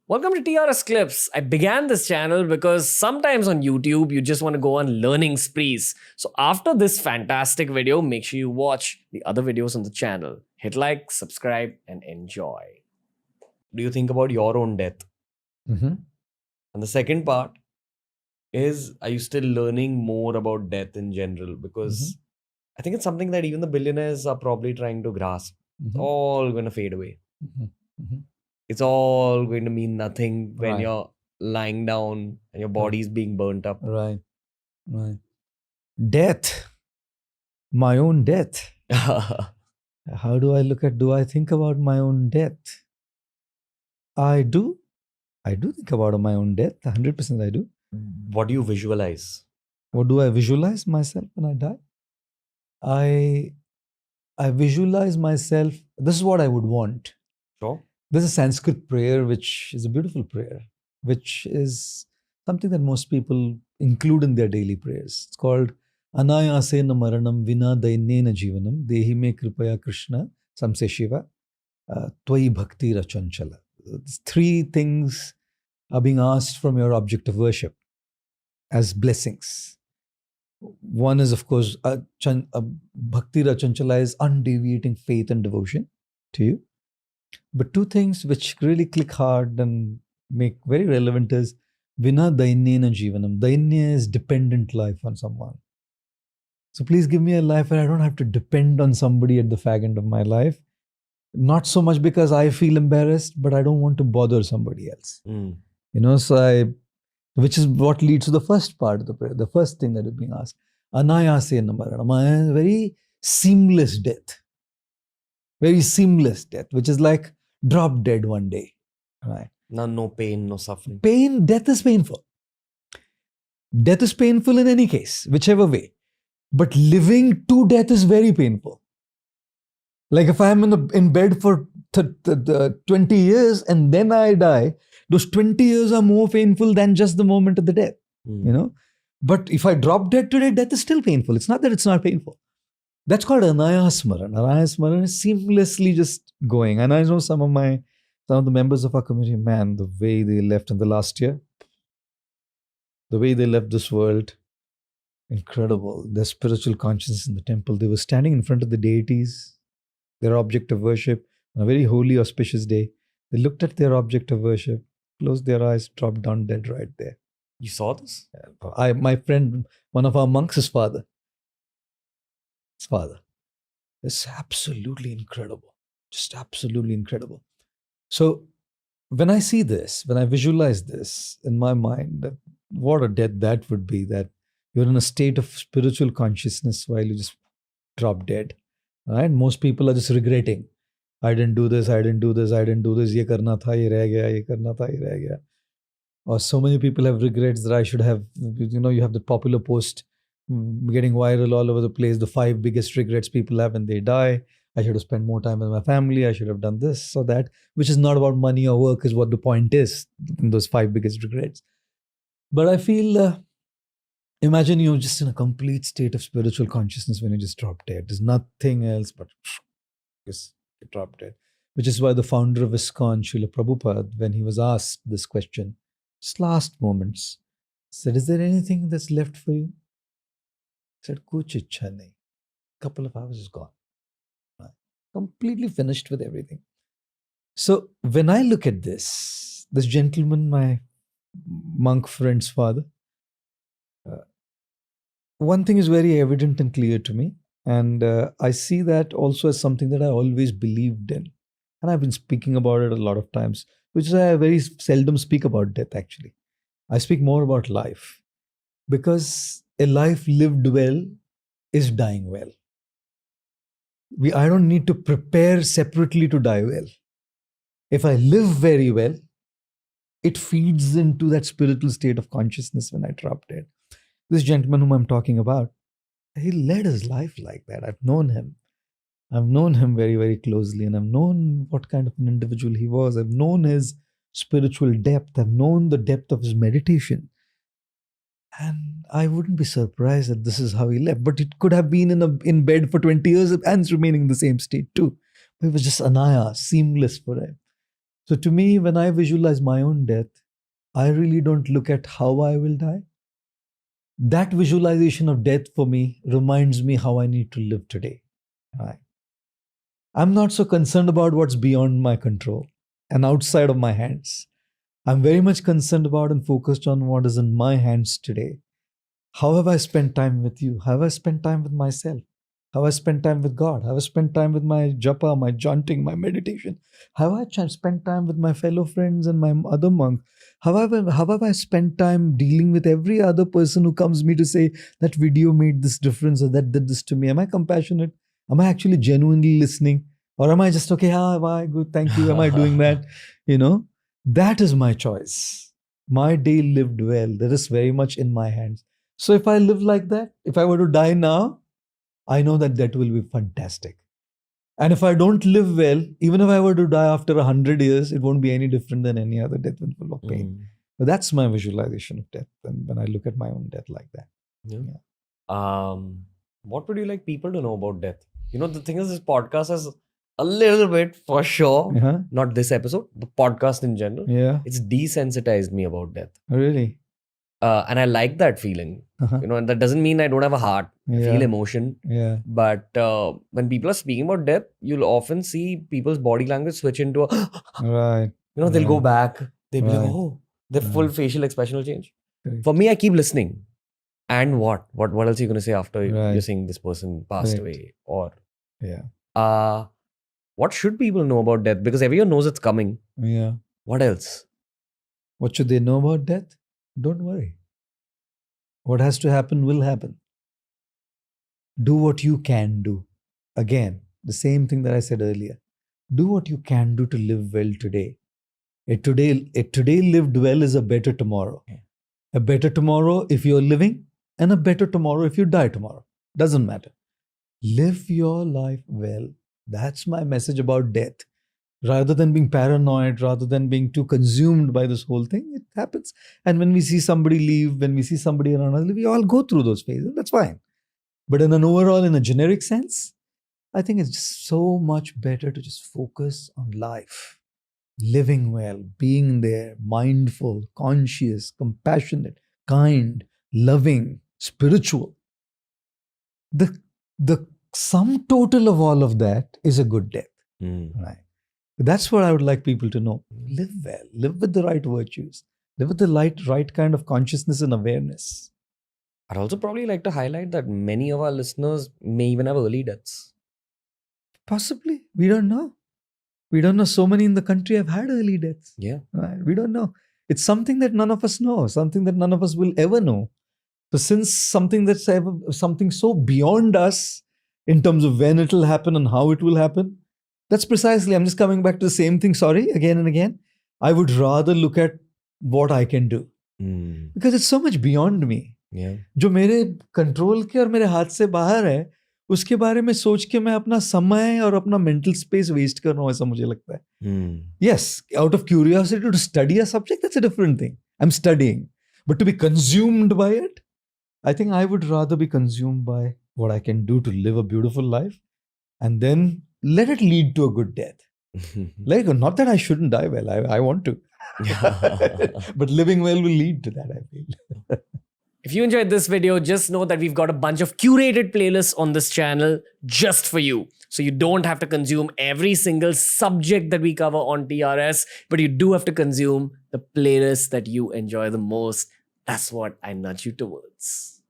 Welcome to TRS Clips. I began this channel because sometimes on YouTube you just want to go on learning sprees. So after this fantastic video, make sure you watch the other videos on the channel. Hit like, subscribe, and enjoy. Do you think about your own death? Mm-hmm. And the second part is, are you still learning more about death in general? Because I think it's something that even the billionaires are probably trying to grasp. It's all going to fade away. It's all going to mean nothing when Right. you're lying down and your body's being burnt up. Right. Death. My own death. How do I think about my own death? I do think about my own death. 100% I do. What do you visualize? What do I visualize myself when I die? I visualize myself. This is what I would want. Sure. There's a Sanskrit prayer, which is a beautiful prayer, which is something that most people include in their daily prayers. It's called Anayasena Maranam Vina Dainena Jivanam Dehi Me Kripaya Krishna Samse Shiva Twai Bhakti Rachanchala. Three things are being asked from your object of worship as blessings. One is, of course, Bhakti Rachanchala is undeviating faith and devotion to you. But two things which really click hard and make very relevant is Vina Dainena Jivanam. Dainya is dependent life on someone. So please give me a life where I don't have to depend on somebody at the fag end of my life. Not so much because I feel embarrassed, but I don't want to bother somebody else. Which is what leads to the first part of the prayer, the first thing that is being asked. Anayasena Maranam, a very seamless death. Very seamless death, which is like drop dead one day. Right? No pain, no suffering. Death is painful. Death is painful in any case, whichever way. But living to death is very painful. Like if I'm in bed for 20 years and then I die, those 20 years are more painful than just the moment of the death. But if I drop dead today, death is still painful. It's not that it's not painful. That's called Anayasmaran. Anayasmaran is seamlessly just going. And I know some of the members of our community, man, the way they left in the last year, the way they left this world, incredible. Their spiritual consciousness in the temple. They were standing in front of the deities, their object of worship, on a very holy, auspicious day. They looked at their object of worship, closed their eyes, dropped down dead right there. You saw this? My friend, one of our monks, his father. It's absolutely incredible. Just absolutely incredible. So when I see this, when I visualize this in my mind, what a death that would be, that you're in a state of spiritual consciousness while you just drop dead. Right? Most people are just regretting. I didn't do this, ye karna tha, ye reh gaya, ye karna tha, ye reh gaya. Or so many people have regrets that I should have, you have the popular post getting viral all over the place, the 5 biggest regrets people have when they die. I should have spent more time with my family. I should have done this or that, which is not about money or work, is what the point is in those 5 biggest regrets. But I feel, imagine you're just in a complete state of spiritual consciousness when you just drop dead. There's nothing else but just drop dead. Which is why the founder of ISKCON, Srila Prabhupada, when he was asked this question, just last moments, said, is there anything that's left for you? Said, kuch ichha nahi. Couple of hours is gone. Right? Completely finished with everything. So when I look at this gentleman, my monk friend's father, one thing is very evident and clear to me. And I see that also as something that I always believed in. And I've been speaking about it a lot of times, which is I very seldom speak about death actually. I speak more about life. Because a life lived well is dying well. I don't need to prepare separately to die well. If I live very well, it feeds into that spiritual state of consciousness when I drop dead. This gentleman whom I'm talking about, he led his life like that. I've known him. I've known him very, very closely, and I've known what kind of an individual he was. I've known his spiritual depth. I've known the depth of his meditation. And I wouldn't be surprised that this is how he left. But it could have been in bed for 20 years and remaining in the same state too. But it was just anaya, seamless for him. So to me, when I visualize my own death, I really don't look at how I will die. That visualization of death for me reminds me how I need to live today. Right? I'm not so concerned about what's beyond my control and outside of my hands. I'm very much concerned about and focused on what is in my hands today. How have I spent time with you? How have I spent time with myself? How have I spent time with God? How have I spent time with my japa, my chanting, my meditation? How have I spent time with my fellow friends and my other monks? How have I spent time dealing with every other person who comes me to say that video made this difference or that did this to me? Am I compassionate? Am I actually genuinely listening? Or am I just, okay, am I good? Thank you. Am I doing that? That is my choice. My day lived well. That is very much in my hands. So if I live like that, if I were to die now, I know that will be fantastic. And if I don't live well, even if I were to die after 100 years, it won't be any different than any other death when full of pain. But that's my visualization of death. And when I look at my own death like that. Yeah. What would you like people to know about death? The thing is, this podcast has a little bit, for sure, not this episode, the podcast in general. Yeah. It's desensitized me about death. Really? And I like that feeling. And that doesn't mean I don't have a heart. I feel emotion. Yeah. But when people are speaking about death, you'll often see people's body language switch into a right. They'll go back. They'll be like, oh, their full facial expression will change. Correct. For me, I keep listening. And what? What else are you going to say after Right. you're saying this person passed Correct. away? Or Yeah. what should people know about death? Because everyone knows it's coming. Yeah. What else? What should they know about death? Don't worry. What has to happen will happen. Do what you can do. Again, the same thing that I said earlier. Do what you can do to live well today. A today lived well is a better tomorrow. Okay. A better tomorrow if you're living, and a better tomorrow if you die tomorrow. Doesn't matter. Live your life well. That's my message about death. Rather than being paranoid, rather than being too consumed by this whole thing, it happens. And when we see somebody leave, when we see somebody around us, we all go through those phases. That's fine. But in a generic sense, I think it's just so much better to just focus on life. Living well, being there, mindful, conscious, compassionate, kind, loving, spiritual. The sum total of all of that is a good death. Right? That's what I would like people to know. Live well. Live with the right virtues. Live with the right kind of consciousness and awareness. I'd also probably like to highlight that many of our listeners may even have early deaths. Possibly. We don't know. We don't know. So many in the country have had early deaths. Yeah. Right? We don't know. It's something that none of us know. Something that none of us will ever know. So since something so beyond us in terms of when it will happen and how it will happen, that's precisely, I'm just coming back to the same thing, sorry, again and again. I would rather look at what I can do. Because it's so much beyond me. Yeah. जो मेरे control के और मेरे हाथ से बाहर है, उसके बारे में सोच के मैं अपना समय और अपना mental space waste कर रहा हूँ, ऐसा मुझे लगता है. Yes, out of curiosity to study a subject, that's a different thing. I'm studying. But to be consumed by it, I think I would rather be consumed by what I can do to live a beautiful life and then let it lead to a good death. Like, not that I shouldn't die well, I want to. But living well will lead to that, I feel. If you enjoyed this video, just know that we've got a bunch of curated playlists on this channel just for you. So you don't have to consume every single subject that we cover on TRS, but you do have to consume the playlists that you enjoy the most. That's what I nudge you towards.